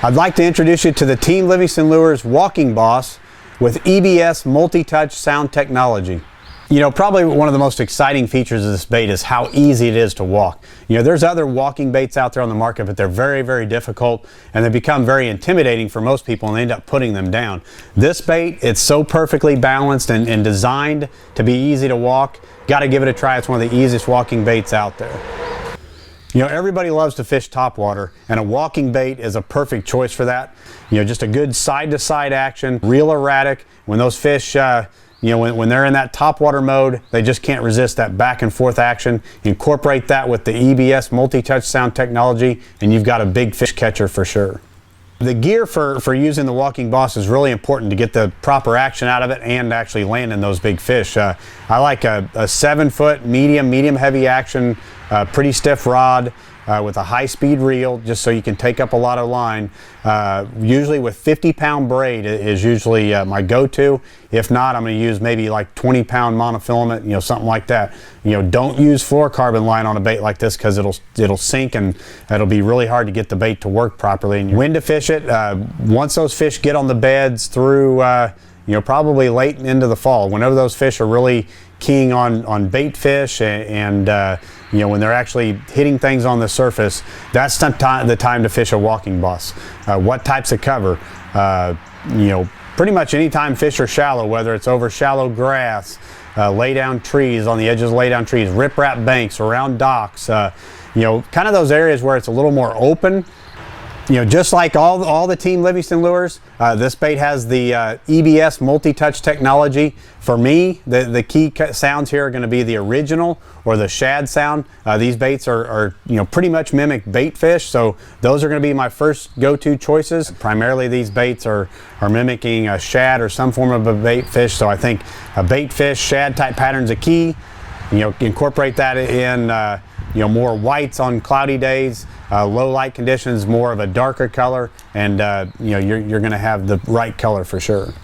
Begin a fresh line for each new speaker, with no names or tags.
I'd like to introduce you to the Team Livingston Lures Walking Boss with EBS multi-touch sound technology. You know, probably one of the most exciting features of this bait is how easy it is to walk. You know, there's other walking baits out there on the market, but they're very, very difficult, and they become very intimidating for most people, and they end up putting them down. This bait, it's so perfectly balanced and designed to be easy to walk. Got to give it a try. It's one of the easiest walking baits out there. You know, everybody loves to fish topwater, and a walking bait is a perfect choice for that. You know, just a good side-to-side action, real erratic. When those fish, you know, when they're in that topwater mode, they just can't resist that back and forth action. Incorporate that with the EBS multi-touch sound technology, and you've got a big fish catcher for sure. The gear for using the Walking Boss is really important to get the proper action out of it and actually landing those big fish. I like a 7-foot medium heavy action, pretty stiff rod with a high-speed reel, just so you can take up a lot of line. Usually with 50-pound braid is usually my go-to. If not, I'm going to use maybe like 20-pound monofilament, you know, something like that. You know, don't use fluorocarbon line on a bait like this because it'll sink and it'll be really hard to get the bait to work properly. And when to fish it, once those fish get on the beds through, you know, probably late into the fall, whenever those fish are really keying on bait fish and you know, when they're actually hitting things on the surface, that's the time to fish a Walking Boss. What types of cover? You know, pretty much any time fish are shallow, whether it's over shallow grass, lay down trees, on the edges of lay down trees, riprap banks, around docks, you know, kind of those areas where it's a little more open. You know, just like all the Team Livingston lures, this bait has the EBS multi-touch technology. For me, the key sounds here are going to be the original or the shad sound. These baits are you know, pretty much mimic bait fish, so those are going to be my first go-to choices. Primarily, these baits are mimicking a shad or some form of a bait fish, so I think a bait fish shad type pattern is a key. You know, incorporate that in you know, more whites on cloudy days, low light conditions, more of a darker color, and you know, you're going to have the right color for sure.